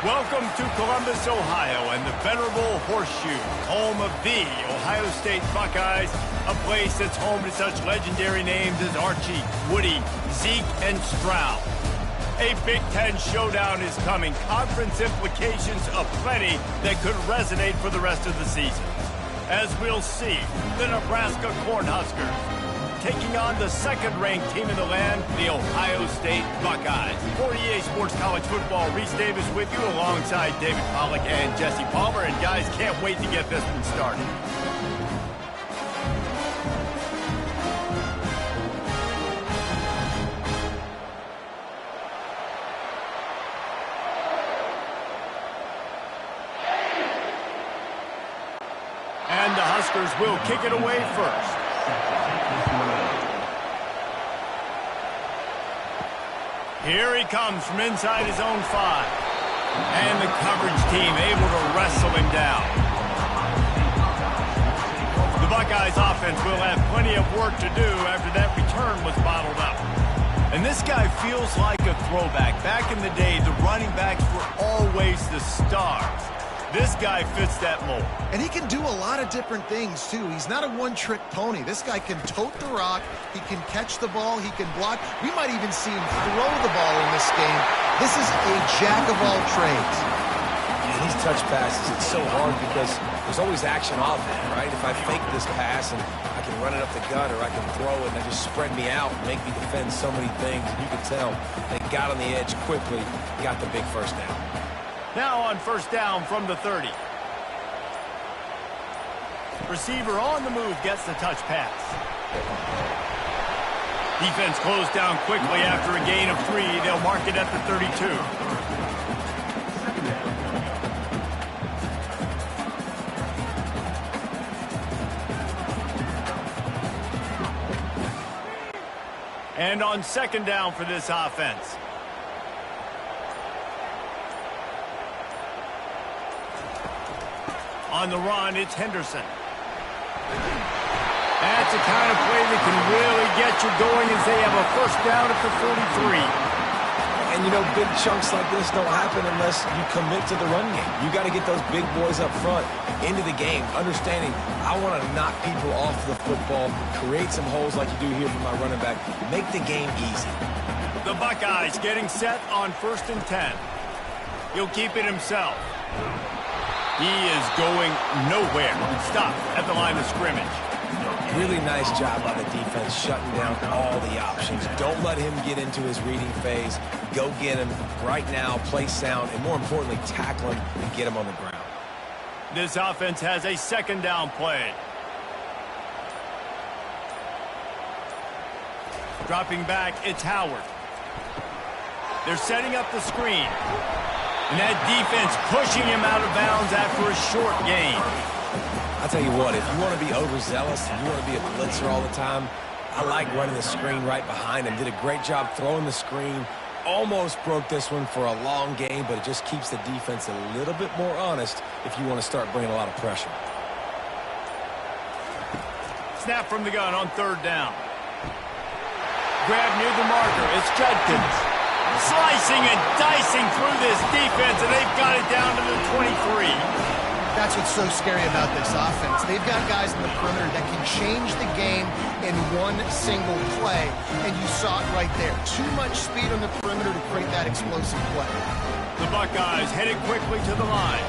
Welcome to Columbus, Ohio, and the venerable Horseshoe, home of the Ohio State Buckeyes, a place that's home to such legendary names as Archie, Woody, Zeke, and Stroud. A Big Ten showdown is coming, conference implications aplenty that could resonate for the rest of the season. As we'll see, the Nebraska Cornhuskers taking on the second-ranked team in the land, the Ohio State Buckeyes. For EA Sports College Football, Reese Davis with you alongside David Pollack and Jesse Palmer. And guys, can't wait to get this one started. And the Huskers will kick it away first. Here he comes from inside his own 5. And the coverage team able to wrestle him down. The Buckeyes offense will have plenty of work to do after that return was bottled up. And this guy feels like a throwback. Back in the day, the running backs were always the stars. This guy fits that mold. And he can do a lot of different things, too. He's not a one-trick pony. This guy can tote the rock. He can catch the ball. He can block. We might even see him throw the ball in this game. This is a jack of all trades. And these touch passes, it's so hard because there's always action off it, right? If I fake this pass and I can run it up the gut or I can throw it and they just spread me out and make me defend so many things. And you can tell they got on the edge quickly, got the big first down. Now on first down from the 30. Receiver on the move gets the touch pass. Defense closed down quickly after a gain of 3. They'll mark it at the 32. And on second down for this offense. On the run, it's Henderson. That's the kind of play that can really get you going as they have a first down at the 43. And, you know, big chunks like this don't happen unless you commit to the run game. You got to get those big boys up front into the game, understanding I want to knock people off the football, create some holes like you do here for my running back, make the game easy. The Buckeyes getting set on first and 10. He'll keep it himself. He is going nowhere. Stop at the line of scrimmage. Really nice job by the defense shutting down all the options. Don't let him get into his reading phase. Go get him right now, play sound, and more importantly, tackle him and get him on the ground. This offense has a second down play. Dropping back, it's Howard. They're setting up the screen. And that defense pushing him out of bounds after a short gain. I'll tell you what, if you want to be overzealous and you want to be a blitzer all the time, I like running the screen right behind him. Did a great job throwing the screen. Almost broke this one for a long game, but it just keeps the defense a little bit more honest if you want to start bringing a lot of pressure. Snap from the gun on third down. Grab near the marker. It's Judkins. Slicing and dicing through this defense, and they've got it down to the 23. That's what's so scary about this offense. They've got guys in the perimeter that can change the game in one single play, and you saw it right there. Too much speed on the perimeter to create that explosive play. The Buckeyes headed quickly to the line.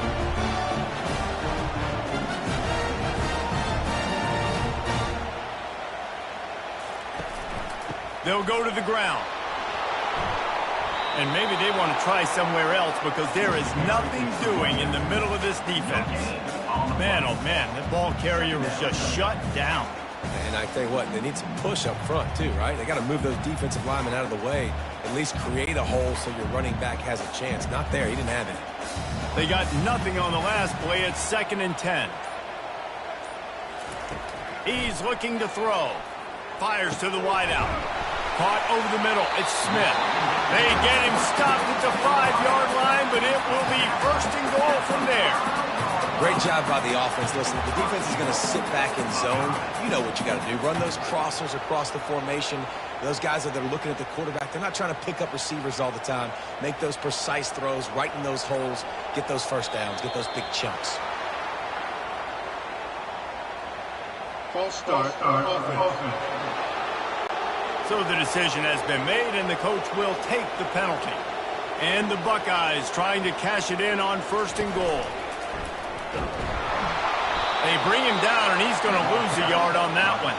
They'll go to the ground. And maybe they want to try somewhere else because there is nothing doing in the middle of this defense. Man, oh man, that ball carrier was just shut down. And I tell you what, they need some push up front too, right? They got to move those defensive linemen out of the way, at least create a hole so your running back has a chance. Not there, he didn't have it. They got nothing on the last play. It's second and 10. He's looking to throw. Fires to the wideout. Caught over the middle. It's Smith. They get him stopped at the 5-yard line, but it will be first and goal from there. Great job by the offense. Listen, if the defense is going to sit back in zone, you know what you got to do. Run those crossers across the formation. Those guys that are looking at the quarterback, they're not trying to pick up receivers all the time. Make those precise throws, right in those holes, get those first downs, get those big chunks. False start offense. So the decision has been made, and the coach will take the penalty. And the Buckeyes trying to cash it in on 1st and goal. They bring him down, and he's going to lose a yard on that one.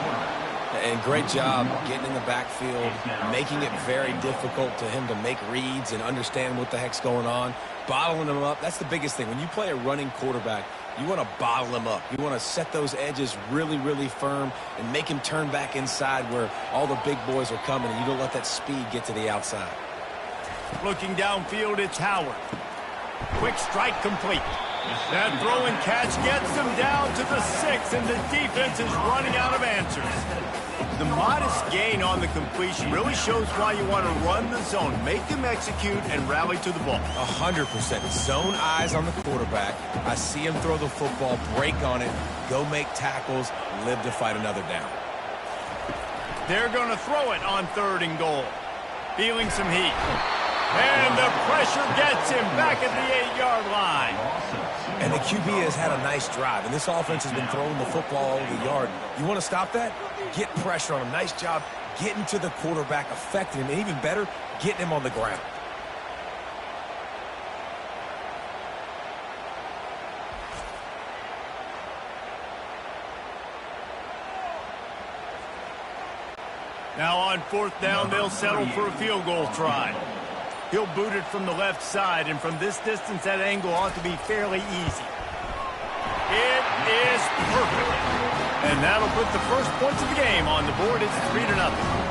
And great job getting in the backfield, making it very difficult to him to make reads and understand what the heck's going on, bottling him up. That's the biggest thing. When you play a running quarterback, you want to bottle him up. You want to set those edges really, really firm and make him turn back inside where all the big boys are coming, and you don't let that speed get to the outside. Looking downfield, it's Howard. Quick strike complete. That throw and catch gets them down to the 6, and the defense is running out of answers. The modest gain on the completion really shows why you want to run the zone, make them execute, and rally to the ball. 100%. Zone eyes on the quarterback. I see him throw the football, break on it, go make tackles, live to fight another down. They're going to throw it on 3rd and goal. Feeling some heat. And the pressure gets him back at the 8-yard line. And the QB has had a nice drive, and this offense has been throwing the football all over the yard. You want to stop that? Get pressure on him. Nice job getting to the quarterback, affecting him, and even better, getting him on the ground. Now on 4th down, they'll settle for a field goal try. He'll boot it from the left side, and from this distance, that angle ought to be fairly easy. It is perfect. And that'll put the first points of the game on the board. It's 3-0.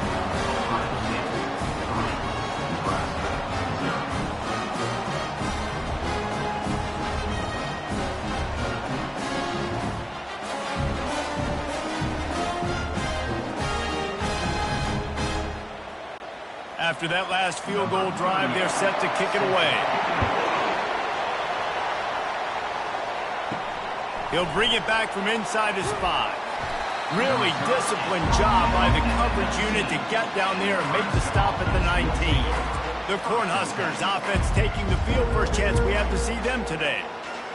After that last field goal drive, they're set to kick it away. He'll bring it back from inside his 5. Really disciplined job by the coverage unit to get down there and make the stop at the 19. The Cornhuskers offense taking the field. First chance we have to see them today.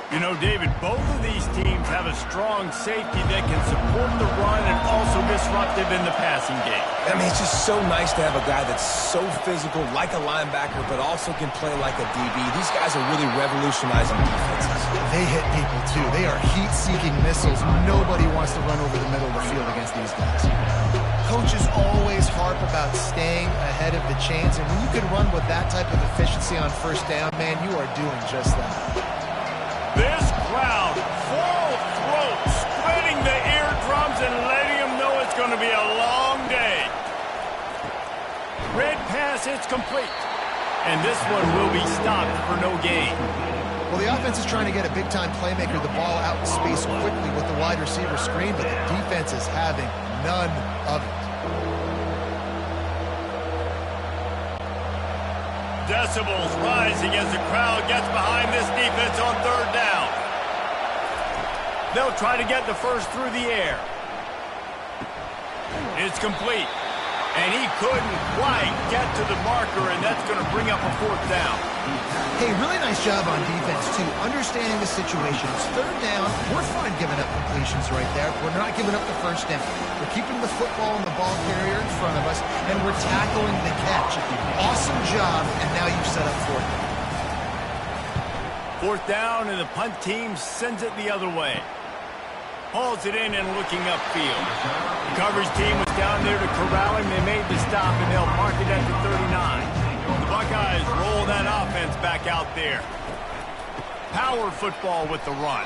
You know, David, both of these teams have a strong safety that can support the run and also disruptive in the passing game. I mean, it's just so nice to have a guy that's so physical, like a linebacker, but also can play like a DB. These guys are really revolutionizing defenses. They hit people, too. They are heat-seeking missiles. Nobody wants to run over the middle of the field against these guys. Coaches always harp about staying ahead of the chains, and when you can run with that type of efficiency on 1st down, man, you are doing just that. This crowd, full throat, splitting the eardrums and letting them know it's going to be a long day. Red pass, it's complete. And this one will be stopped for no gain. Well, the offense is trying to get a big-time playmaker the ball out in space quickly with the wide receiver screen, but the defense is having none of it. Decibels rising as the crowd gets behind this defense on 3rd down. They'll try to get the first through the air. It's complete. And he couldn't quite get to the marker, and that's going to bring up a 4th down. Hey, really nice job on defense, too. Understanding the situation. It's 3rd down. We're fine giving up completions right there. We're not giving up the 1st down. We're keeping the football and the ball carrier in front of us, and we're tackling the catch. Awesome job, and now you've set up 4th down. 4th down, and the punt team sends it the other way. Hauls it in and looking upfield. The coverage team was down there to corral him. They made the stop, and they'll mark it at the 39. The Buckeyes roll that offense back out there. Power football with the run.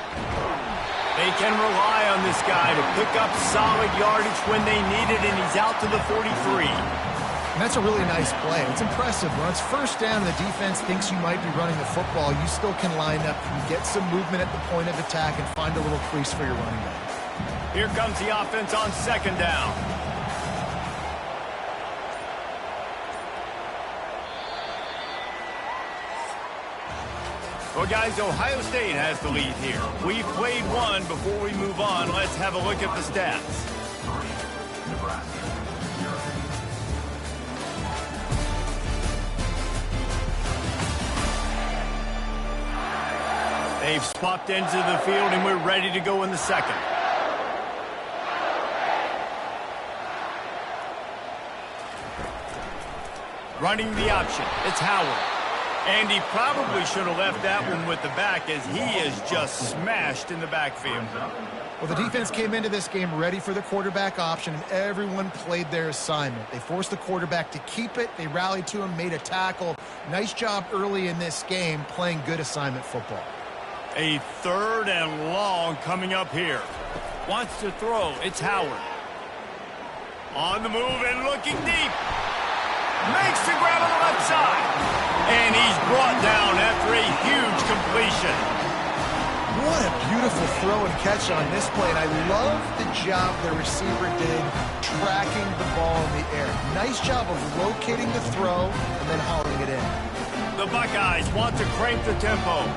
They can rely on this guy to pick up solid yardage when they need it, and he's out to the 43. And that's a really nice play. It's impressive. When it's 1st down and the defense thinks you might be running the football, you still can line up and get some movement at the point of attack and find a little crease for your running back. Here comes the offense on 2nd down. Well, guys, Ohio State has the lead here. We've played one. Before we move on, let's have a look at the stats. They've swapped into the field, and we're ready to go in the second. Running the option. It's Howard. And he probably should have left that one with the back, as he is just smashed in the backfield. Well, the defense came into this game ready for the quarterback option, and everyone played their assignment. They forced the quarterback to keep it. They rallied to him, made a tackle. Nice job early in this game playing good assignment football. A 3rd and long coming up here. Wants to throw. It's Howard. On the move and looking deep. Makes the grab on the left side. And he's brought down after a huge completion. What a beautiful throw and catch on this play. And I love the job the receiver did tracking the ball in the air. Nice job of locating the throw and then hauling it in. The Buckeyes want to crank the tempo.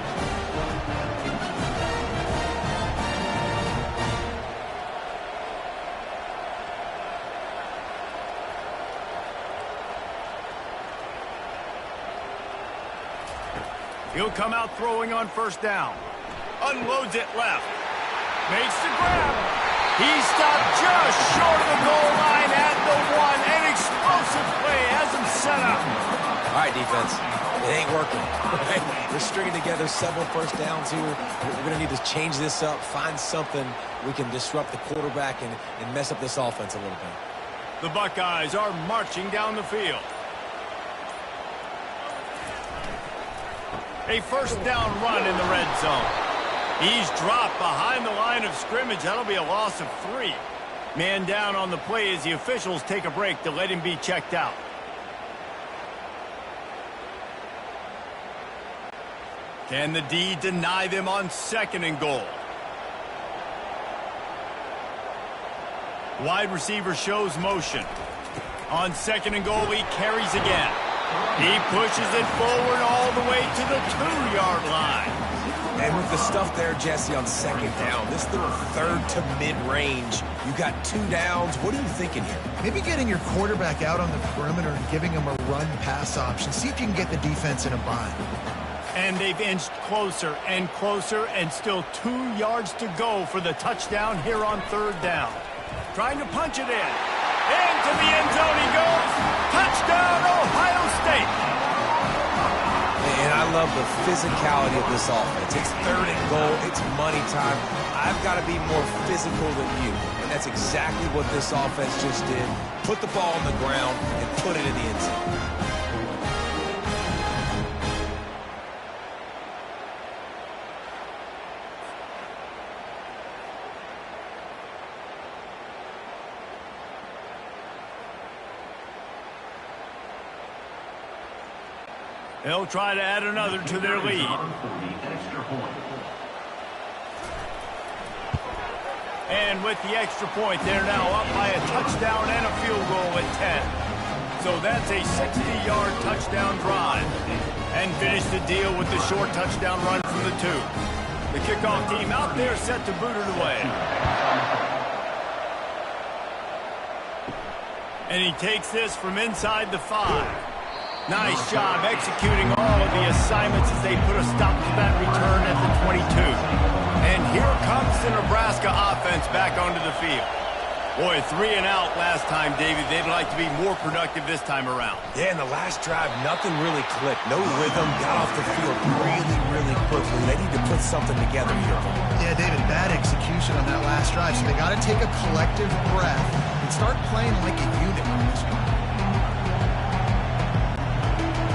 He'll come out throwing on 1st down. Unloads it left. Makes the grab. He stopped just short of the goal line at the 1. An explosive play has him set up. All right, defense. It ain't working. We're stringing together several 1st downs here. We're going to need to change this up, find something we can disrupt the quarterback and mess up this offense a little bit. The Buckeyes are marching down the field. A 1st down run in the red zone. He's dropped behind the line of scrimmage. That'll be a loss of 3. Man down on the play as the officials take a break to let him be checked out. Can the D deny them on 2nd and goal? Wide receiver shows motion. On 2nd and goal, he carries again. He pushes it forward all the way to the 2-yard line. And with the stuff there, Jesse, on 2nd down, this little 3rd to mid-range, you got 2 downs. What are you thinking here? Maybe getting your quarterback out on the perimeter and giving him a run-pass option. See if you can get the defense in a bind. And they've inched closer and closer, and still 2 yards to go for the touchdown here on 3rd down. Trying to punch it in. Into the end zone he goes. Touchdown, Ohio State. And I love the physicality of this offense. It's 3rd and goal. It's money time. I've got to be more physical than you. And that's exactly what this offense just did. Put the ball on the ground and put it in the end zone. They'll try to add another to their lead. And with the extra point, they're now up by a touchdown and a field goal at 10. So that's a 60-yard touchdown drive. And finish the deal with the short touchdown run from the 2. The kickoff team out there set to boot it away. And he takes this from inside the 5. Nice job executing all of the assignments as they put a stop to that return at the 22. And here comes the Nebraska offense back onto the field. Boy, 3 and out last time, David. They'd like to be more productive this time around. Yeah, in the last drive, nothing really clicked. No rhythm, got off the field really quickly. They need to put something together here. Yeah, David, bad execution on that last drive. So they got to take a collective breath and start playing like a unit on this one.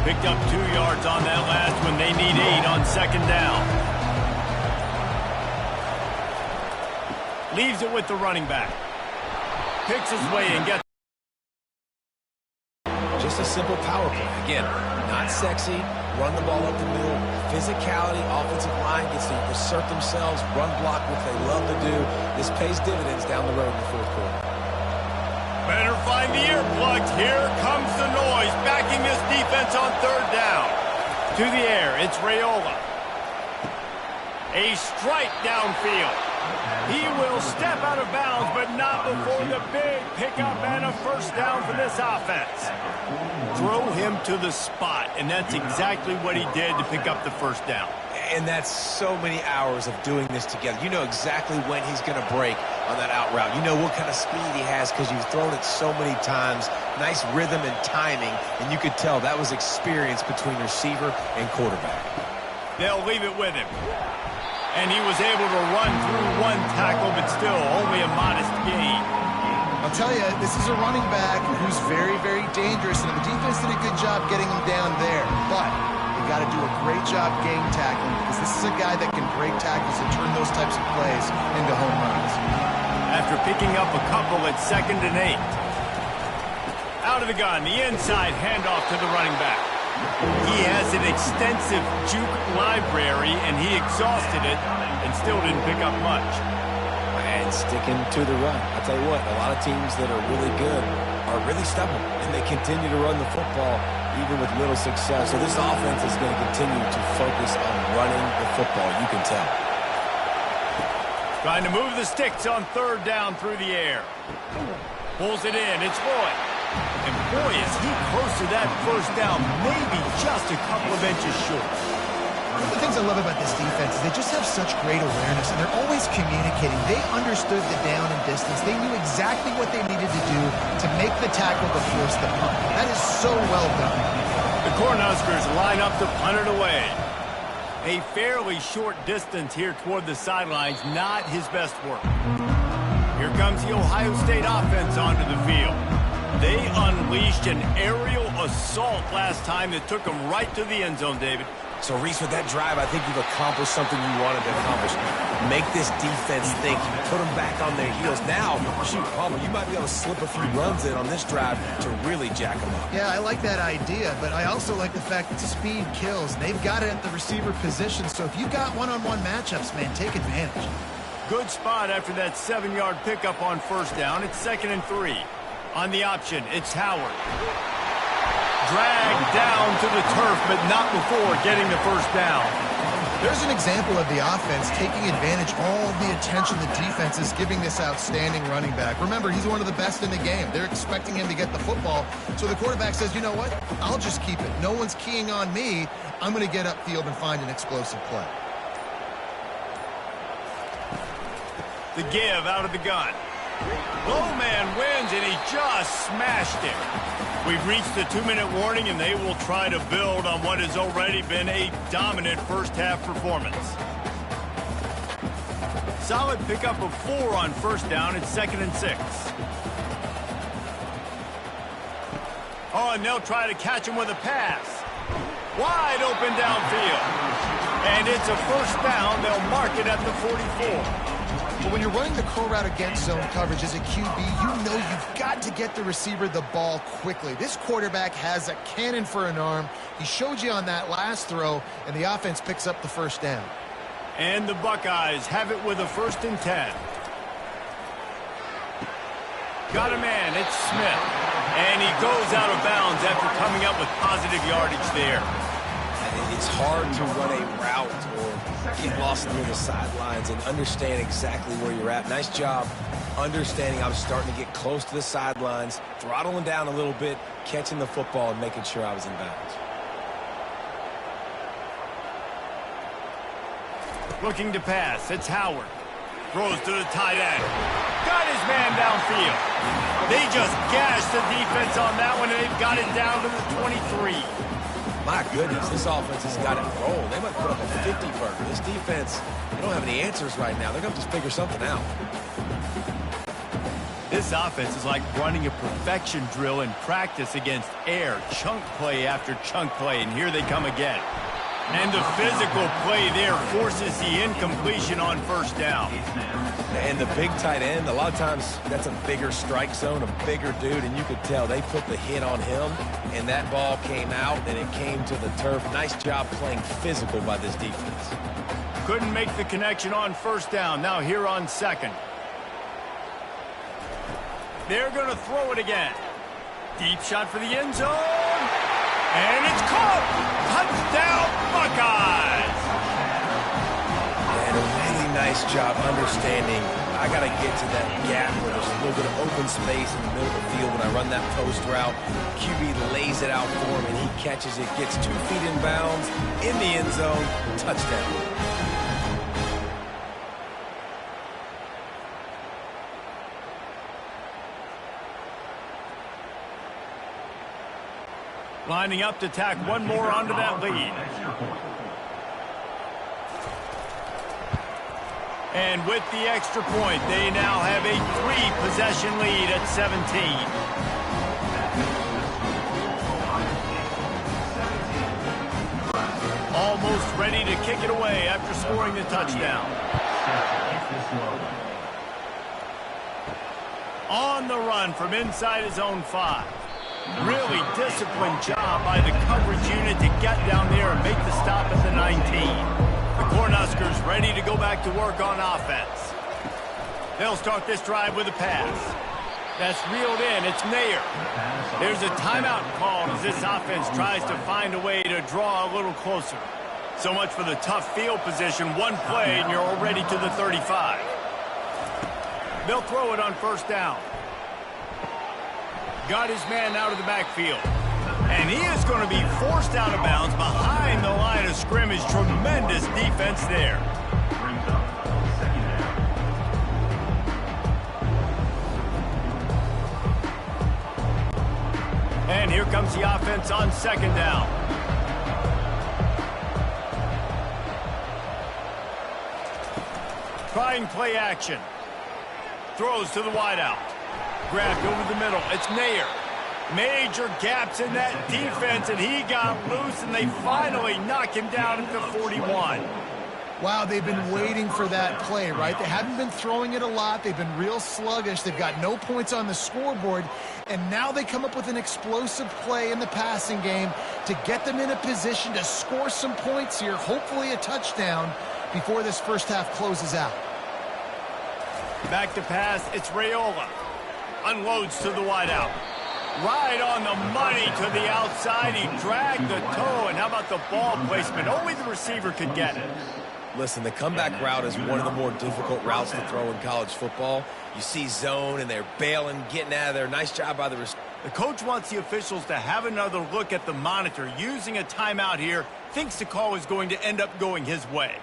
Picked up 2 yards on that last one. They need 8 on 2nd down. Leaves it with the running back. Picks his way and gets. Just a simple power play. Again, not sexy. Run the ball up the middle. Physicality, offensive line gets to assert themselves, run block, which they love to do. This pays dividends down the road in the 4th quarter. Better find the earplugs. Here comes the noise, backing this defense on 3rd down. To the air, it's Raiola. A strike downfield. He will step out of bounds, but not before the big pickup and a first down for this offense. Throw him to the spot, and that's exactly what he did to pick up the first down. And that's so many hours of doing this together. You know exactly when he's going to break on that out route. You know what kind of speed he has because you've thrown it so many times. Nice rhythm and timing, and you could tell that was experience between receiver and quarterback. They'll leave it with him. And he was able to run through one tackle, but still only a modest gain. I'll tell you, this is a running back who's very, very dangerous, and the defense did a good job getting him down there. But you got to do a great job game tackling because this is a guy that can break tackles and turn those types of plays into home runs. After picking up a couple at 2nd and 8. Out of the gun, the inside handoff to the running back. He has an extensive juke library, and he exhausted it and still didn't pick up much. And sticking to the run. I'll tell you what, a lot of teams that are really good are really stubborn, and they continue to run the football even with little success. So this offense is going to continue to focus on running the football, you can tell. Trying to move the sticks on 3rd down through the air. Pulls it in, it's Boyd. And boy, is he close to that first down, maybe just a couple of inches short. One of the things I love about this defense is they just have such great awareness, and they're always communicating. They understood the down and distance. They knew exactly what they needed to do to make the tackle to force the punt. That is so well done. The Cornhuskers line up to punt it away. A fairly short distance here toward the sidelines, not his best work. Here comes the Ohio State offense onto the field. They unleashed an aerial assault last time that took them right to the end zone, David. So, Reese, with that drive, I think you've accomplished something you wanted to accomplish. Make this defense think. You put them back on their heels. Now, shoot, Palmer, you might be able to slip a few runs in on this drive to really jack them up. Yeah, I like that idea, but I also like the fact that speed kills. They've got it at the receiver position, so if you've got one-on-one matchups, man, take advantage. Good spot after that 7-yard pickup on first down. It's 2nd and 3. On the option, it's Howard. Dragged down to the turf, but not before getting the first down. There's an example of the offense taking advantage of all the attention the defense is giving this outstanding running back. Remember, he's one of the best in the game. They're expecting him to get the football. So the quarterback says, you know what? I'll just keep it. No one's keying on me. I'm going to get upfield and find an explosive play. The give out of the gun. Low man wins, and he just smashed it. We've reached the 2-minute warning, and they will try to build on what has already been a dominant first-half performance. Solid pickup of 4 on first down. It's 2nd and 6. Oh, and they'll try to catch him with a pass. Wide open downfield. And it's a first down. They'll mark it at the 44. But when you're running the curl route against zone coverage as a QB, you know you've got to get the receiver the ball quickly. This quarterback has a cannon for an arm. He showed you on that last throw, and the offense picks up the first down. And the Buckeyes have it with a 1st and 10. Got a man, it's Smith. And he goes out of bounds after coming up with positive yardage there. It's hard to run a route or get lost near the sidelines and understand exactly where you're at. Nice job understanding I was starting to get close to the sidelines, throttling down a little bit, catching the football and making sure I was in bounds. Looking to pass, it's Howard. Throws to the tight end. Got his man downfield. They just gashed the defense on that one, and they've got it down to the 23. My goodness, this offense has got it rolled. They might put up a 50-burger. This defense, they don't have any answers right now. They're going to just figure something out. This offense is like running a perfection drill in practice against air. Chunk play after chunk play, and here they come again. And the physical play there forces the incompletion on first down. And the big tight end, a lot of times that's a bigger strike zone, a bigger dude, and you could tell they put the hit on him, and that ball came out, and it came to the turf. Nice job playing physical by this defense. Couldn't make the connection on first down. Now here on 2nd. They're going to throw it again. Deep shot for the end zone. And it's caught! Touchdown, Buckeyes! nice job understanding I got to get to that gap where there's a little bit of open space in the middle of the field when I run that post route. QB lays it out for him, and he catches it, gets 2 feet in bounds, in the end zone, touchdown. Lining up to tack one more onto that lead. And with the extra point, they now have a 3-possession lead at 17. Almost ready to kick it away after scoring the touchdown. On the run from inside his own 5. Really disciplined job by the coverage unit to get down there and make the stop at the 19. The Cornhuskers ready to go back to work on offense. They'll start this drive with a pass. That's reeled in. It's Nair. There's a timeout called as this offense tries to find a way to draw a little closer. So much for the tough field position. One play and you're already to the 35. They'll throw it on first down. Got his man out of the backfield. And he is going to be forced out of bounds behind the line of scrimmage. Tremendous defense there. And here comes the offense on second down. Trying play action. Throws to the wideout. Grabbed over the middle. It's Nair. Major gaps in that defense, and he got loose, and they finally knock him down at the 41. Wow, they've been waiting for that play, right? They haven't been throwing it a lot. They've been real sluggish. They've got no points on the scoreboard, and now they come up with an explosive play in the passing game to get them in a position to score some points here, hopefully a touchdown, before this first half closes out. Back to pass, it's Raiola. Unloads to the wideout. Right on the money to the outside. He dragged the toe, and how about the ball placement? Only the receiver could get it. Listen, the comeback route is one of the more difficult routes to throw in college football. You see zone, and they're bailing, getting out of there. Nice job by the receiver. The coach wants the officials to have another look at the monitor. Using a timeout here, thinks the call is going to end up going his way.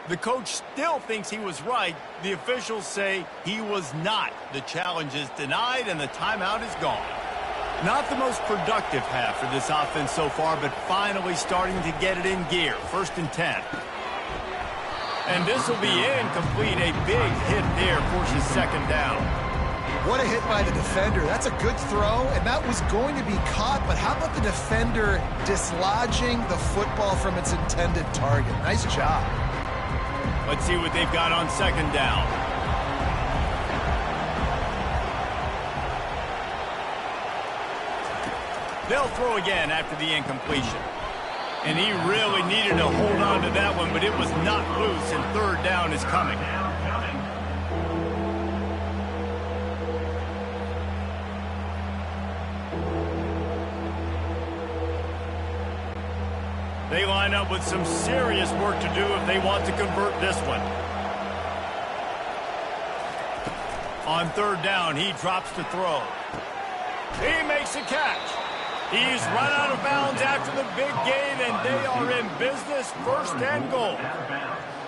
The coach still thinks he was right. The officials say he was not. The challenge is denied, and the timeout is gone. Not the most productive half for this offense so far, but finally starting to get it in gear. 1st and 10. And this will be incomplete. A big hit there forces second down. What a hit by the defender. That's a good throw, and that was going to be caught, but how about the defender dislodging the football from its intended target? Nice job. Let's see what they've got on second down. They'll throw again after the incompletion. And he really needed to hold on to that one, but it was not loose, and third down is coming. They line up with some serious work to do if they want to convert this one. On third down, he drops to throw. He makes a catch. He's run out of bounds after the big gain, and they are in business, 1st and goal.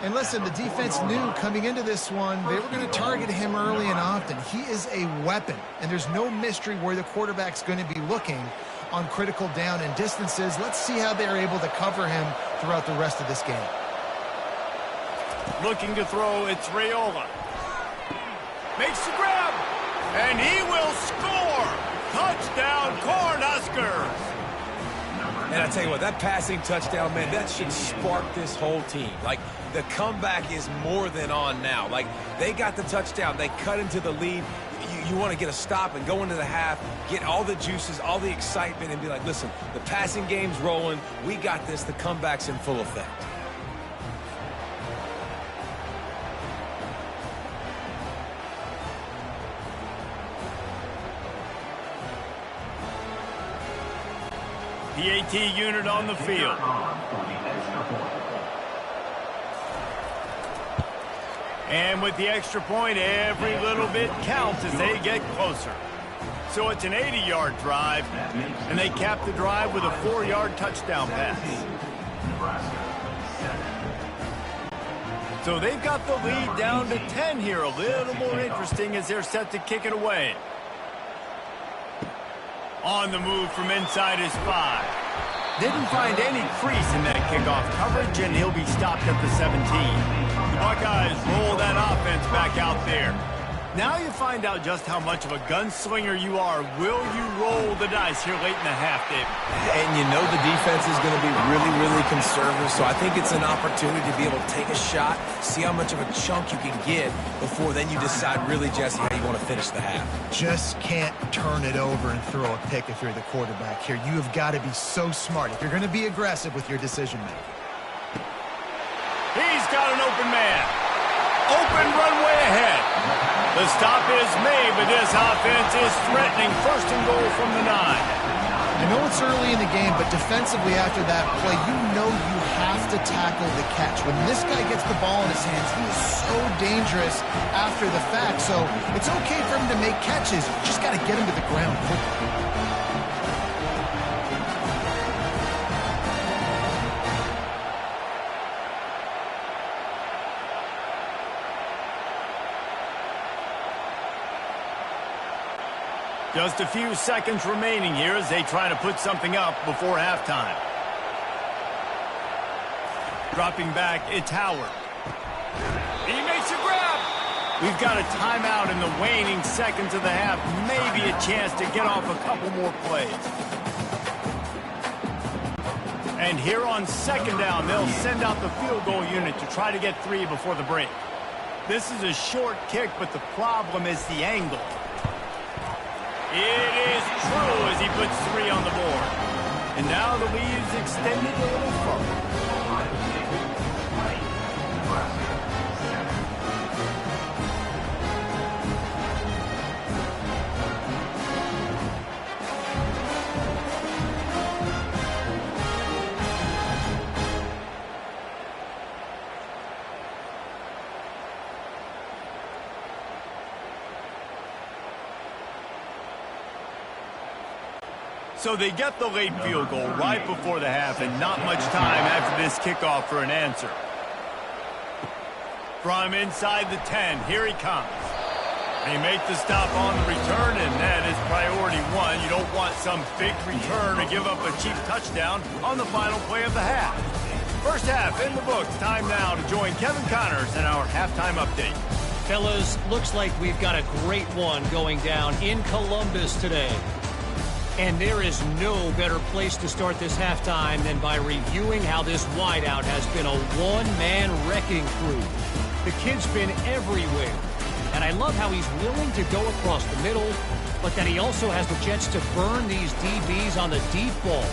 And listen, the defense knew coming into this one, they were going to target him early and often. He is a weapon, and there's no mystery where the quarterback's going to be looking on critical down and distances. Let's see how they're able to cover him throughout the rest of this game. Looking to throw, it's Raiola. Makes the grab, and he will score. Touchdown, Cornhuskers. And I tell you what, that passing touchdown, man, that should spark this whole team. Like, the comeback is more than on now. Like, they got the touchdown. They cut into the lead. You want to get a stop and go into the half, get all the juices, all the excitement, and be like, listen, the passing game's rolling. We got this. The comeback's in full effect. PAT unit on the field. And with the extra point, every little bit counts as they get closer. So it's an 80-yard drive, and they cap the drive with a 4-yard touchdown pass. So they've got the lead down to 10 here. A little more interesting as they're set to kick it away. On the move from inside his 5. Didn't find any crease in that kickoff coverage, and he'll be stopped at the 17. The Buckeyes roll that offense back out there. Now you find out just how much of a gunslinger you are. Will you roll the dice here late in the half, Dave? And you know the defense is going to be really, really conservative, so I think it's an opportunity to be able to take a shot, see how much of a chunk you can get before then you decide really, Jesse, how you want to finish the half. Just can't turn it over and throw a pick if you're the quarterback here. You have got to be so smart if you're going to be aggressive with your decision-making. He's got an open man. Open runway ahead. The stop is made, but this offense is threatening. First and goal from the 9. I know it's early in the game, but defensively after that play, you know you have to tackle the catch. When this guy gets the ball in his hands, he is so dangerous after the fact. So it's okay for him to make catches. You just got to get him to the ground quickly. Just a few seconds remaining here as they try to put something up before halftime. Dropping back, it's Howard. He makes a grab. We've got a timeout in the waning seconds of the half. Maybe a chance to get off a couple more plays. And here on second down, they'll send out the field goal unit to try to get 3 before the break. This is a short kick, but the problem is the angle. It is true as he puts 3 on the board. And now the lead is extended a little further. So they get the late field goal right before the half, and not much time after this kickoff for an answer. From inside the 10, here he comes. They make the stop on the return, and that is priority 1. You don't want some big return to give up a cheap touchdown on the final play of the half. First half in the books. Time now to join Kevin Connors in our halftime update. Fellas, looks like we've got a great one going down in Columbus today. And there is no better place to start this halftime than by reviewing how this wideout has been a one-man wrecking crew. The kid's been everywhere. And I love how he's willing to go across the middle, but that he also has the jets to burn these DBs on the deep ball.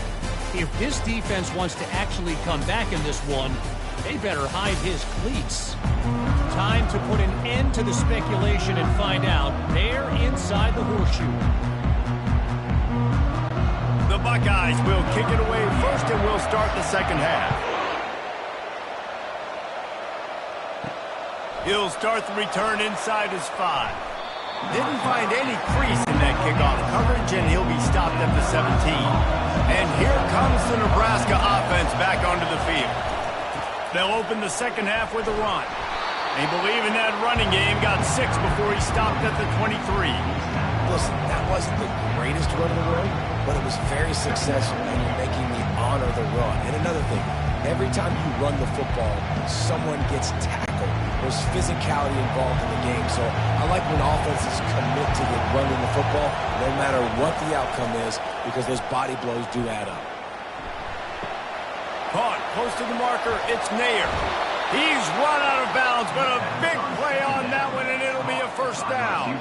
If this defense wants to actually come back in this one, they better hide his cleats. Time to put an end to the speculation and find out. They're inside the horseshoe. The Buckeyes will kick it away first, and we'll start the second half. He'll start the return inside his 5. Didn't find any crease in that kickoff coverage, and he'll be stopped at the 17. And here comes the Nebraska offense back onto the field. They'll open the second half with a run. They believe in that running game, got 6 before he stopped at the 23. Listen, that wasn't the greatest run in the world, but it was very successful, and you're making me honor the run. And another thing, every time you run the football, someone gets tackled. There's physicality involved in the game. So I like when offenses commit to running the football, no matter what the outcome is, because those body blows do add up. Caught close to the marker, it's Nair. He's run out of bounds, but a big play on that one, and it'll be a first down.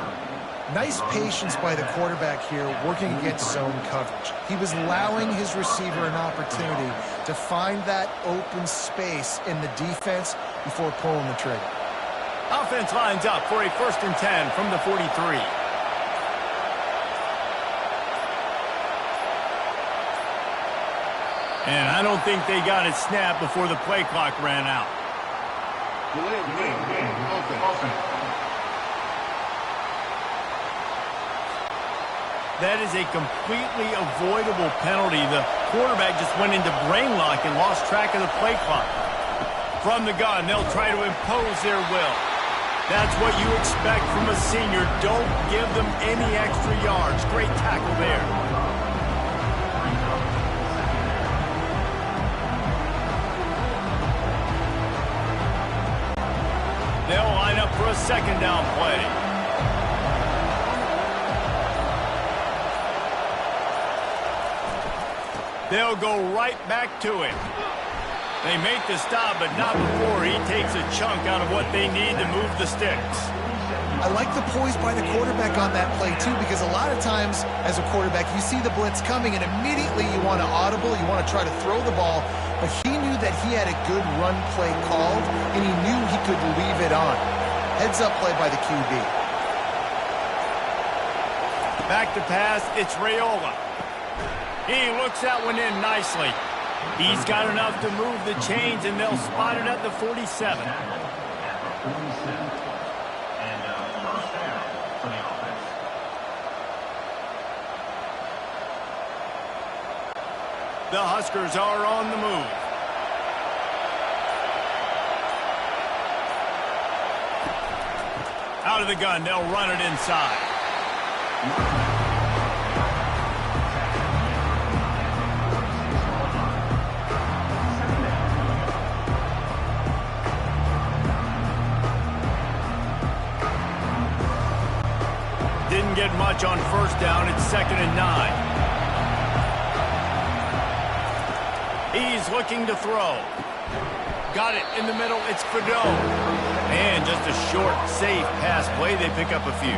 Nice patience by the quarterback here, working against zone coverage. He was allowing his receiver an opportunity to find that open space in the defense before pulling the trigger. Offense lines up for a 1st and 10 from the 43. And I don't think they got it snapped before the play clock ran out. Delay of game, offense. That is a completely avoidable penalty. The quarterback just went into brain lock and lost track of the play clock. From the gun, they'll try to impose their will. That's what you expect from a senior. Don't give them any extra yards. Great tackle there. They'll line up for a second down play. They'll go right back to him. They make the stop, but not before he takes a chunk out of what they need to move the sticks. I like the poise by the quarterback on that play, too, because a lot of times as a quarterback, you see the blitz coming, and immediately you want to audible, you want to try to throw the ball, but he knew that he had a good run play called, and he knew he could leave it on. Heads-up play by the QB. Back to pass, it's Raiola. He looks that one in nicely. He's got enough to move the chains, and they'll spot it at the 47. The Huskers are on the move. Out of the gun, they'll run it inside. Didn't get much on first down. It's 2nd and 9. He's looking to throw. Got it in the middle. It's Fedot. And just a short, safe pass play. They pick up a few.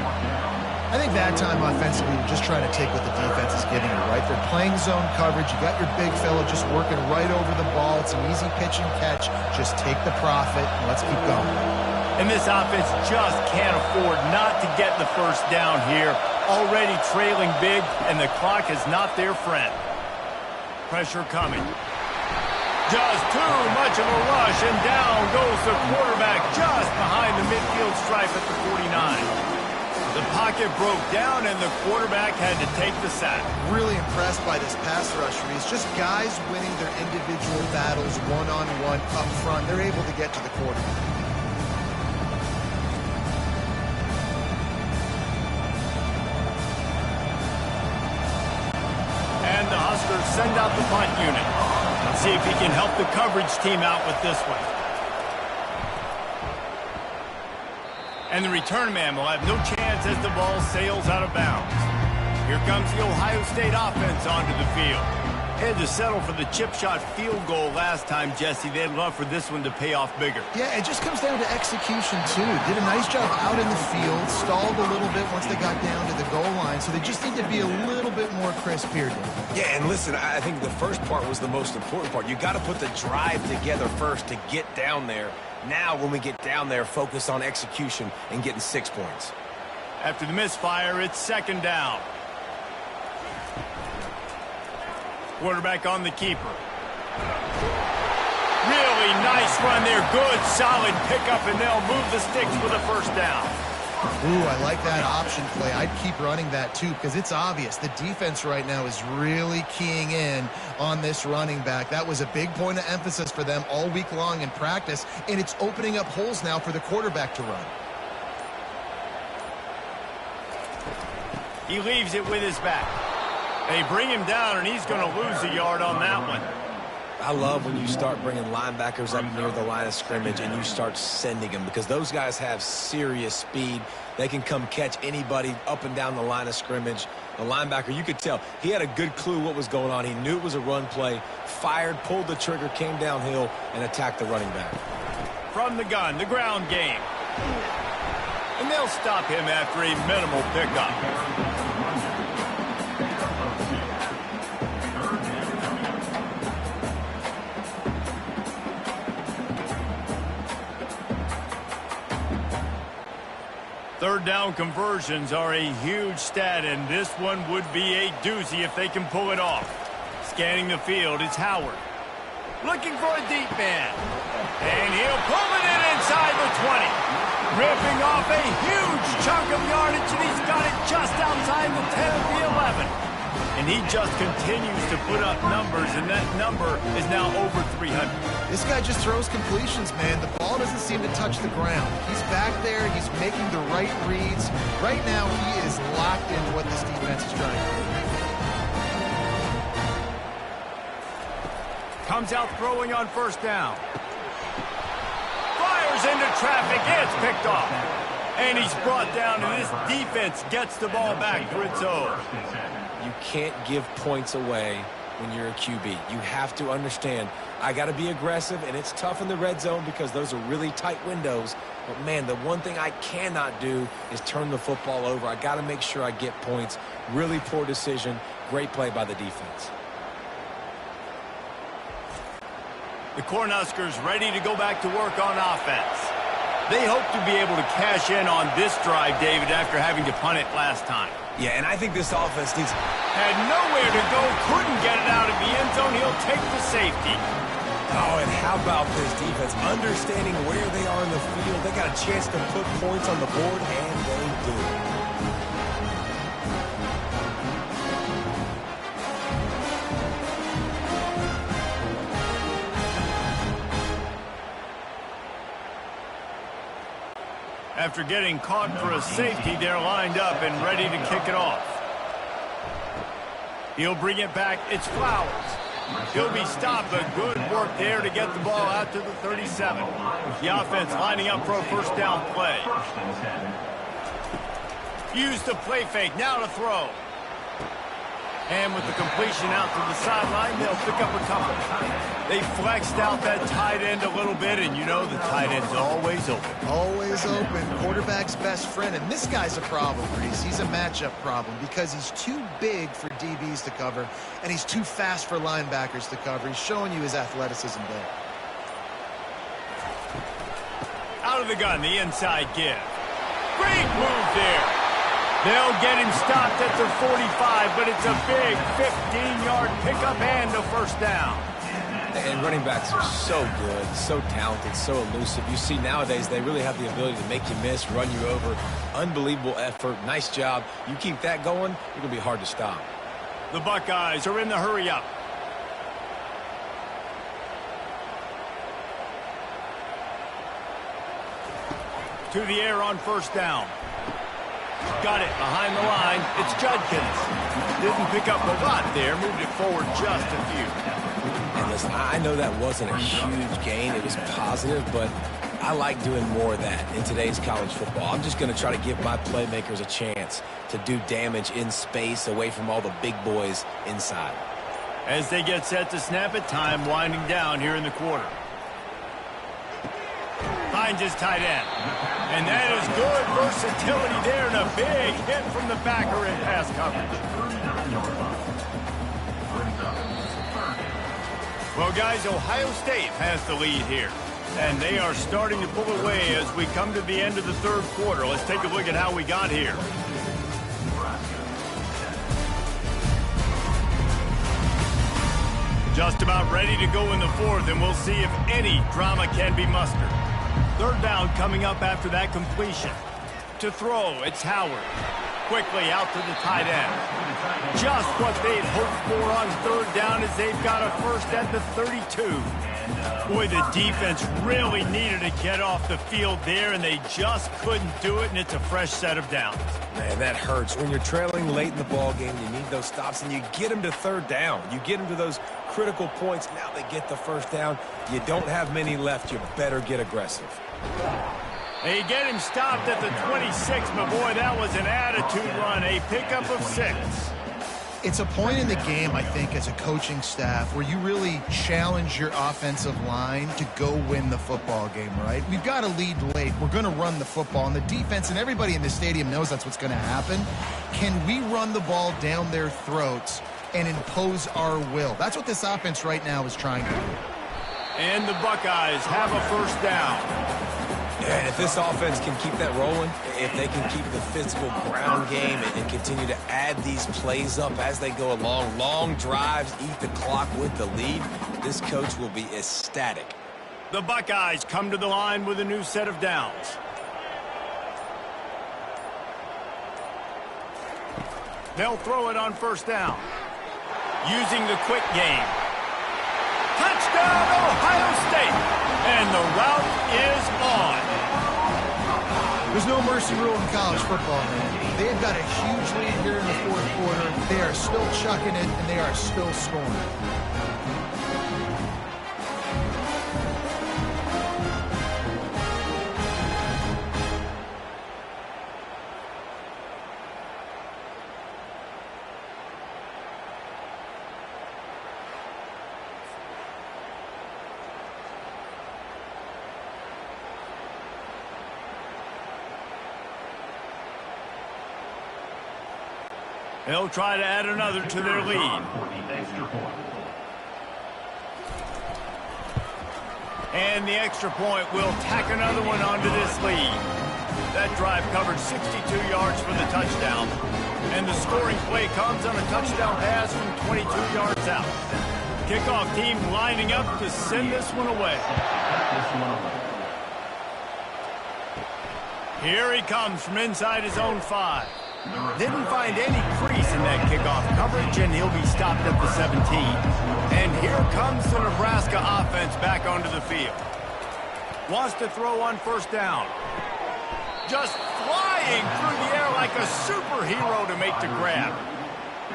I think that time offensively, we're just trying to take what the defense is giving you, right? They're playing zone coverage. You got your big fella just working right over the ball. It's an easy pitch and catch. Just take the profit and let's keep going. And this offense just can't afford not to get the first down here. Already trailing big, and the clock is not their friend. Pressure coming. Just too much of a rush, and down goes the quarterback just behind the midfield stripe at the 49. The pocket broke down, and the quarterback had to take the sack. Really impressed by this pass rush, Reese. Just guys winning their individual battles one-on-one up front. They're able to get to the quarterback. And the Huskers send out the punt unit. Let's see if he can help the coverage team out with this one. And the return man will have no chance as the ball sails out of bounds. Here comes the Ohio State offense onto the field. Had to settle for the chip shot field goal last time, Jesse. They'd love for this one to pay off bigger. Yeah, it just comes down to execution, too. Did a nice job out in the field, stalled a little bit once they got down to the goal line, so they just need to be a little bit more crisp here, Dave. Yeah, and listen, I think the first part was the most important part. You got to put the drive together first to get down there. Now, when we get down there, focus on execution and getting 6 points. After the misfire, it's 2nd down. Quarterback on the keeper. Really nice run there. Good, solid pickup, and they'll move the sticks for the first down. Ooh, I like that option play. I'd keep running that, too, because it's obvious. The defense right now is really keying in on this running back. That was a big point of emphasis for them all week long in practice, and it's opening up holes now for the quarterback to run. He leaves it with his back. They bring him down, and he's going to lose a yard on that one. I love when you start bringing linebackers up near the line of scrimmage and you start sending them, because those guys have serious speed. They can come catch anybody up and down the line of scrimmage. The linebacker, you could tell, he had a good clue what was going on. He knew it was a run play, fired, pulled the trigger, came downhill, and attacked the running back. From the gun, the ground game. And they'll stop him after a minimal pickup. Third down conversions are a huge stat, and this one would be a doozy if they can pull it off. Scanning the field, it's Howard. Looking for a deep man. And he'll pull it in inside the 20. Ripping off a huge chunk of yardage, and he's got it just outside the 10 of the 11. And he just continues to put up numbers, and that number is now over 300. This guy just throws completions, man. The ball doesn't seem to touch the ground. He's back there. He's making the right reads. Right now, he is locked into what this defense is trying to do. Comes out throwing on first down. Fires into traffic. It's picked off. And he's brought down, and this defense gets the ball back for its own. You can't give points away when you're a QB. You have to understand, I got to be aggressive, and it's tough in the red zone because those are really tight windows. But, man, the one thing I cannot do is turn the football over. I got to make sure I get points. Really poor decision. Great play by the defense. The Cornhuskers ready to go back to work on offense. They hope to be able to cash in on this drive, David, after having to punt it last time. Yeah, and I think this offense needs... Had nowhere to go, couldn't get it out of the end zone. He'll take the safety. Oh, and how about this defense? Understanding where they are in the field. They got a chance to put points on the board, and they do. After getting caught for a safety, they're lined up and ready to kick it off. He'll bring it back. It's Flowers. He'll be stopped, but good work there to get the ball out to the 37. The offense lining up for a first down play. Use the play fake. Now to throw. And with the completion out to the sideline, they'll pick up a couple. They flexed out that tight end a little bit, and you know the tight end's always open. Always open. Quarterback's best friend. And this guy's a problem, Reese. He's a matchup problem because he's too big for DBs to cover, and he's too fast for linebackers to cover. He's showing you his athleticism there. Out of the gun, the inside give. Great move there. They'll get him stopped at the 45, but it's a big 15-yard pickup and a first down. And running backs are so good, so talented, so elusive. You see nowadays they really have the ability to make you miss, run you over. Unbelievable effort. Nice job. You keep that going, it's going to be hard to stop. The Buckeyes are in the hurry-up. To the air on first down. Got it behind the line. It's Judkins. Didn't pick up a lot there. Moved it forward just a few. And listen, I know that wasn't a huge gain. It was positive, but I like doing more of that in today's college football. I'm just going to try to give my playmakers a chance to do damage in space away from all the big boys inside. As they get set to snap it, time winding down here in the quarter. Finds his tight end. And that is good versatility there, and a big hit from the backer in pass coverage. Well, guys, Ohio State has the lead here. And they are starting to pull away as we come to the end of the third quarter. Let's take a look at how we got here. Just about ready to go in the fourth, and we'll see if any drama can be mustered. Third down coming up after that completion. To throw, it's Howard. Quickly out to the tight end. Just what they'd hoped for on third down as they've got a first at the 32. Boy, the defense really needed to get off the field there, and they just couldn't do it, and it's a fresh set of downs. Man, that hurts. When you're trailing late in the ball game, you need those stops, and you get them to third down. You get them to those critical points. Now they get the first down. You don't have many left. You better get aggressive. They get him stopped at the 26, but boy, that was an attitude run. A pickup of 6. It's a point in the game, I think, as a coaching staff where you really challenge your offensive line to go win the football game, right? We've got to lead late. We're going to run the football, and the defense and everybody in the stadium knows that's what's going to happen. Can we run the ball down their throats and impose our will? That's what this offense right now is trying to do. And the Buckeyes have a first down. And if this offense can keep that rolling, if they can keep the physical ground game and continue to add these plays up as they go along, long drives, eat the clock with the lead, this coach will be ecstatic. The Buckeyes come to the line with a new set of downs. They'll throw it on first down. Using the quick game. Touchdown, Ohio State! And the route is on. There's no mercy rule in college football, man. They've got a huge lead here in the fourth quarter. They are still chucking it, and they are still scoring. They'll try to add another to their lead. And the extra point will tack another one onto this lead. That drive covered 62 yards for the touchdown. And the scoring play comes on a touchdown pass from 22 yards out. Kickoff team lining up to send this one away. Here he comes from inside his own 5. Didn't find any crease in that kickoff coverage, and he'll be stopped at the 17. And here comes the Nebraska offense back onto the field. Wants to throw on first down. Just flying through the air like a superhero to make the grab.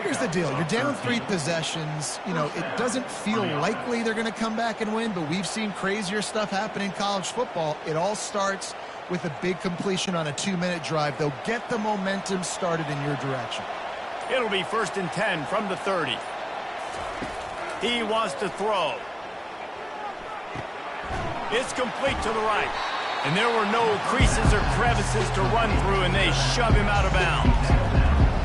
Here's the deal. You're down 3 possessions. You know, it doesn't feel likely they're going to come back and win, but we've seen crazier stuff happen in college football. It all starts with a big completion on a 2-minute drive. They'll get the momentum started in your direction. It'll be 1st and 10 from the 30. He wants to throw. It's complete to the right. And there were no creases or crevices to run through, and they shove him out of bounds.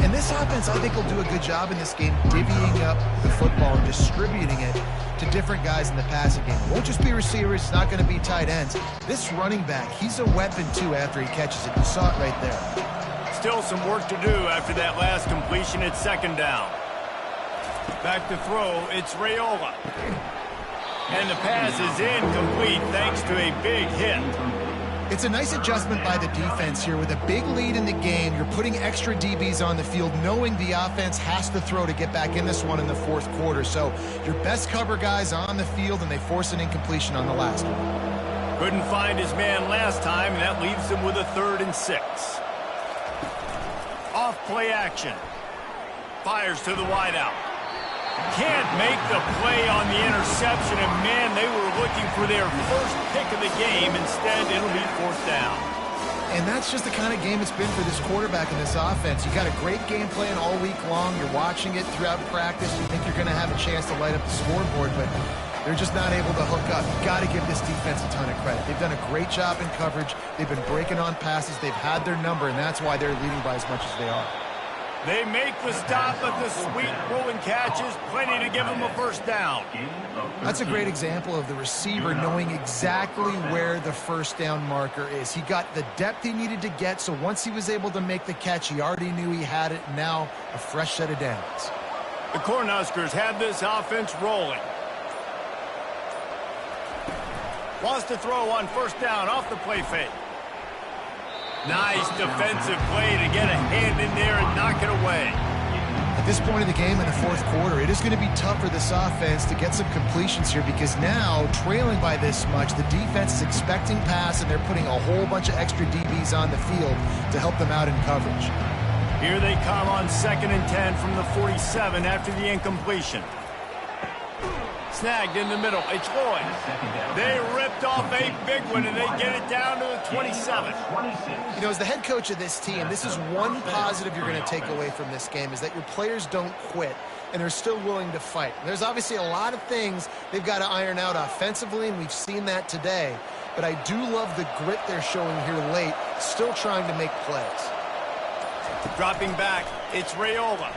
And this offense, I think, will do a good job in this game divvying up the football and distributing it to different guys in the passing game. It won't just be receivers. It's not going to be tight ends. This running back, he's a weapon, too, after he catches it. You saw it right there. Still some work to do after that last completion at 2nd down. Back to throw, it's Raiola. And the pass is incomplete thanks to a big hit. It's a nice adjustment by the defense here. With a big lead in the game, you're putting extra DBs on the field, knowing the offense has to throw to get back in this one in the 4th quarter. So your best cover guys on the field, and they force an incompletion on the last one. Couldn't find his man last time, and that leaves him with a 3rd and 6. Off play action. Fires to the wideout. Can't make the play on the interception, and man, they were looking for their first pick of the game. Instead, it'll be 4th down. And that's just the kind of game it's been for this quarterback and this offense. You got a great game plan all week long. You're watching it throughout practice. You think you're going to have a chance to light up the scoreboard, but they're just not able to hook up. You got to give this defense a ton of credit. They've done a great job in coverage. They've been breaking on passes. They've had their number, and that's why they're leading by as much as they are. They make the stop, but the sweet rolling catch is plenty to give them a 1st down. That's a great example of the receiver knowing exactly where the 1st down marker is. He got the depth he needed to get, so once he was able to make the catch, he already knew he had it. Now a fresh set of downs. The Cornhuskers have this offense rolling. Wants to throw on 1st down off the play fake. Nice defensive play to get a hand in there and knock it away. At this point in the game in the 4th quarter, it is going to be tough for this offense to get some completions here, because now, trailing by this much, the defense is expecting pass, and they're putting a whole bunch of extra DBs on the field to help them out in coverage. Here they come on 2nd and 10 from the 47 after the incompletion. Snagged in the middle. It's Lloyd. They ripped off a big one, and they get it down to the 27. You know, as the head coach of this team, this is one positive you're going to take away from this game, is that your players don't quit, and they're still willing to fight. There's obviously a lot of things they've got to iron out offensively, and we've seen that today. But I do love the grit they're showing here late, still trying to make plays. Dropping back, it's Raiola.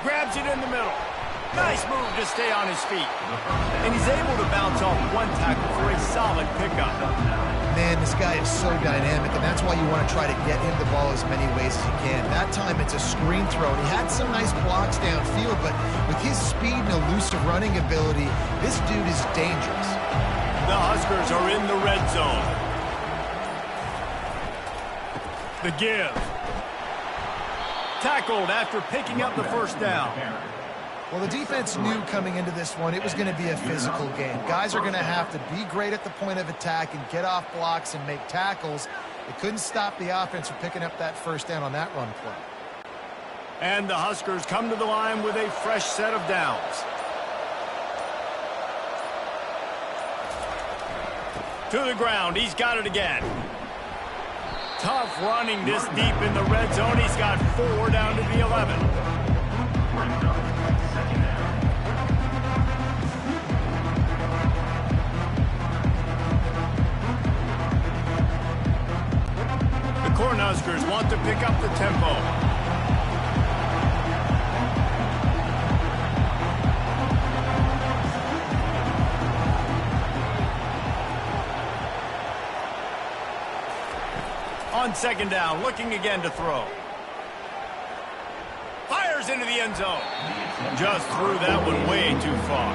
Grabs it in the middle. Nice move to stay on his feet. And he's able to bounce off one tackle for a solid pickup. man, this guy is so dynamic, and that's why you want to try to get him the ball as many ways as you can. That time it's a screen throw, and he had some nice blocks downfield, but with his speed and elusive running ability, this dude is dangerous. The Huskers are in the red zone. The give. Tackled after picking up the first down. Well, the defense knew coming into this one it was going to be a physical game. Guys are going to have to be great at the point of attack and get off blocks and make tackles. They couldn't stop the offense from picking up that first down on that run play. And the Huskers come to the line with a fresh set of downs. To the ground. He's got it again. Tough running this deep in the red zone. He's got 4 down to the 11. Cornhuskers want to pick up the tempo. On second down, looking again to throw. Fires into the end zone. Just threw that one way too far.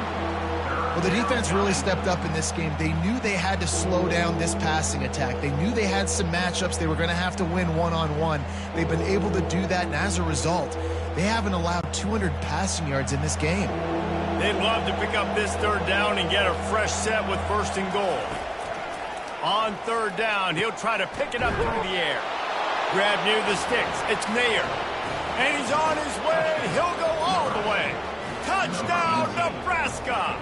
Well, the defense really stepped up in this game. They knew they had to slow down this passing attack. They knew they had some matchups they were going to have to win one-on-one. They've been able to do that, and as a result, they haven't allowed 200 passing yards in this game. They'd love to pick up this third down and get a fresh set with first and goal. On third down, he'll try to pick it up through the air. Grab near the sticks. It's Mayer. And he's on his way. He'll go all the way. Touchdown, Nebraska!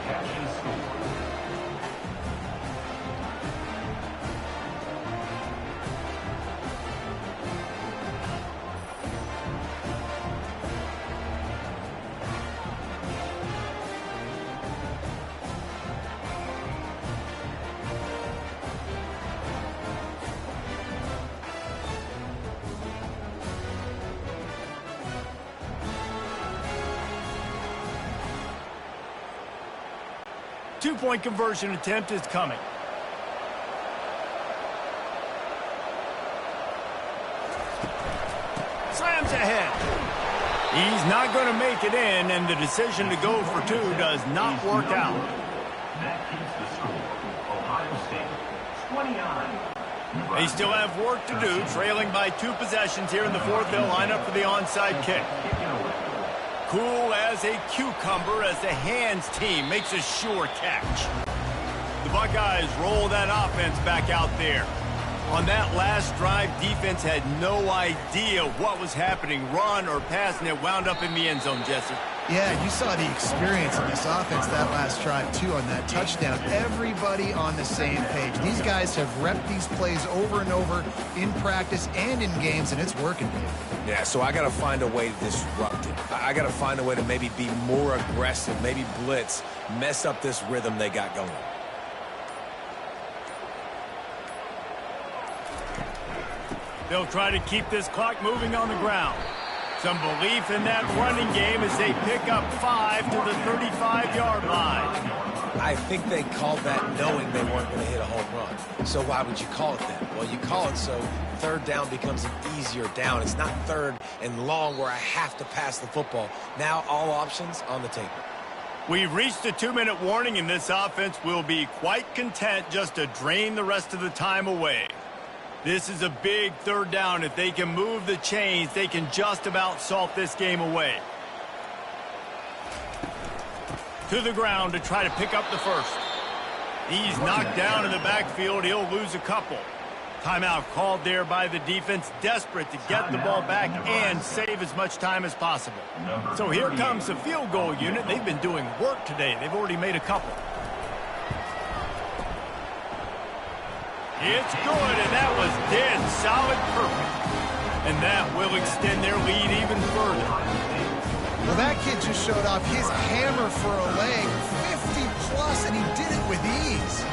Two-point conversion attempt is coming. Slams ahead. He's not going to make it in, and the decision to go for 2 does not work out. That keeps the score. Ohio State 29. They still have work to do, trailing by 2 possessions here in the fourth. They'll line up for the onside kick. Cool as a cucumber as the hands team makes a sure catch. The Buckeyes roll that offense back out there. On that last drive, defense had no idea what was happening, run or pass, and it wound up in the end zone, Jesse. Yeah, you saw the experience of this offense that last drive, too, on that touchdown. Everybody on the same page. These guys have repped these plays over and over in practice and in games, and it's working. Yeah, so I got to find a way to disrupt it. I got to find a way to maybe be more aggressive, maybe blitz, mess up this rhythm they got going. They'll try to keep this clock moving on the ground. Some belief in that running game as they pick up 5 to the 35-yard line. I think they called that knowing they weren't going to hit a home run. So why would you call it that? Well, you call it so third down becomes an easier down. It's not third and long where I have to pass the football. Now all options on the table. We've reached the 2-minute warning, and this offense will be quite content just to drain the rest of the time away. This is a big third down. If they can move the chains, they can just about salt this game away. To the ground to try to pick up the first. He's knocked down in the backfield. He'll lose a couple. Timeout called there by the defense, desperate to get the ball back and save as much time as possible. So here comes the field goal unit. They've been doing work today. They've already made a couple. It's good, and that was dead solid perfect. And that will extend their lead even further. Well, that kid just showed off his hammer for a leg, 50-plus, and he did it with ease.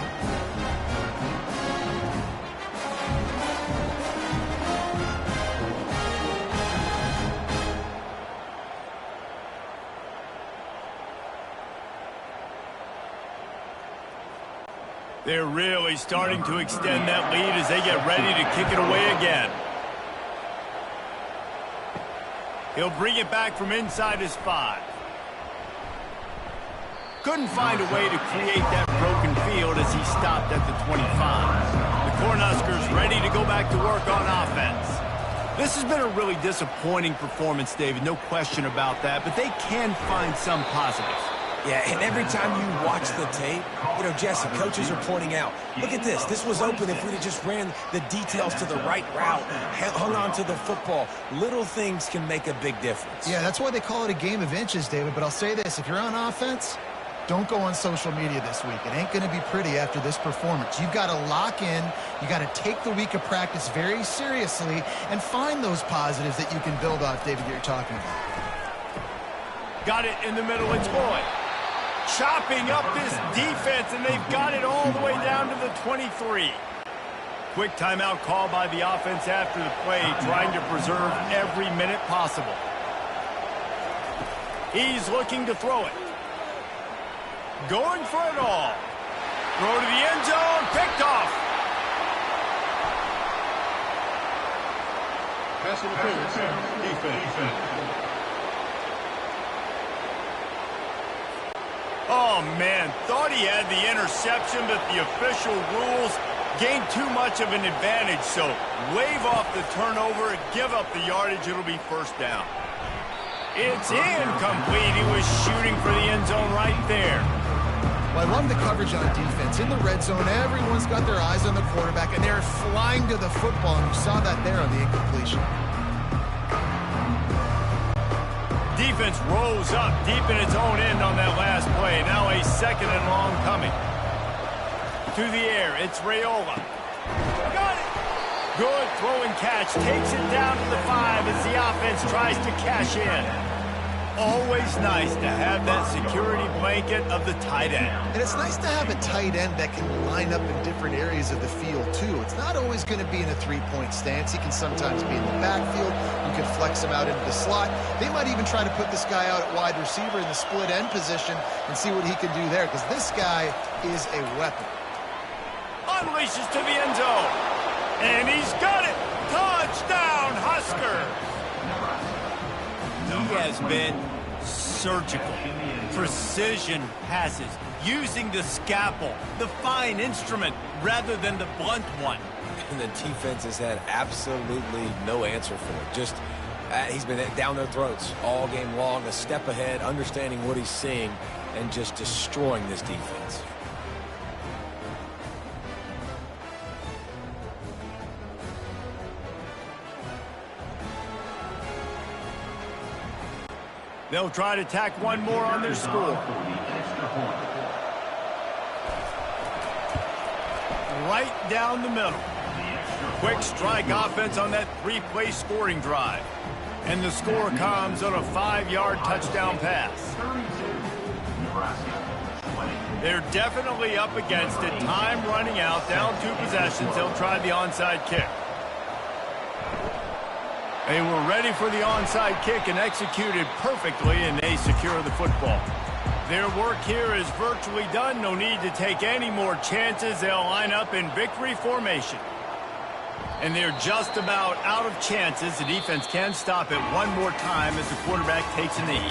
They're really starting to extend that lead as they get ready to kick it away again. He'll bring it back from inside his 5. Couldn't find a way to create that broken field as he stopped at the 25. The Cornhuskers ready to go back to work on offense. This has been a really disappointing performance, David, no question about that, but they can find some positives. Yeah, and every time you watch the tape, Jesse, coaches are pointing out, look at this. This was open if we'd have just ran the details to the right route, hung on to the football. Little things can make a big difference. Yeah, that's why they call it a game of inches, David. But I'll say this, if you're on offense, don't go on social media this week. It ain't going to be pretty after this performance. You've got to lock in. You got to take the week of practice very seriously and find those positives that you can build off, David, that you're talking about. Got it in the middle. It's Boyd. Chopping up this defense, and they've got it all the way down to the 23. Quick timeout call by the offense after the play, trying to preserve every minute possible. He's looking to throw it. Going for it all. Throw to the end zone. Picked off. Pass interference. Defense. Oh, man. Thought he had the interception, but the official rules gained too much of an advantage. So wave off the turnover, give up the yardage. It'll be first down. It's incomplete. He was shooting for the end zone right there. Well, I love the coverage on defense. In the red zone, everyone's got their eyes on the quarterback, and they're flying to the football, and you saw that there on the incompletion. Defense rolls up deep in its own end on that last play. Now a second and long coming. To the air, it's Raiola. Got it! Good throw and catch. Takes it down to the 5 as the offense tries to cash in. Always nice to have that security blanket of the tight end. And it's nice to have a tight end that can line up in different areas of the field, too. It's not always going to be in a three-point stance. He can sometimes be in the backfield. You can flex him out into the slot. They might even try to put this guy out at wide receiver in the split end position and see what he can do there, because this guy is a weapon. Unleashes to the end zone. And he's got it. Touchdown, Huskers. He has been surgical. Precision passes. Using the scalpel, the fine instrument, rather than the blunt one. And the defense has had absolutely no answer for it. Just, he's been down their throats all game long, a step ahead, understanding what he's seeing, and just destroying this defense. They'll try to tack one more on their score. Right down the middle. Quick strike offense on that 3-play scoring drive. And the score comes on a 5-yard touchdown pass. They're definitely up against it. Time running out. Down 2 possessions. They'll try the onside kick. They were ready for the onside kick and executed perfectly, and they secure the football. Their work here is virtually done. No need to take any more chances. They'll line up in victory formation. And they're just about out of chances. The defense can stop it one more time as the quarterback takes a knee.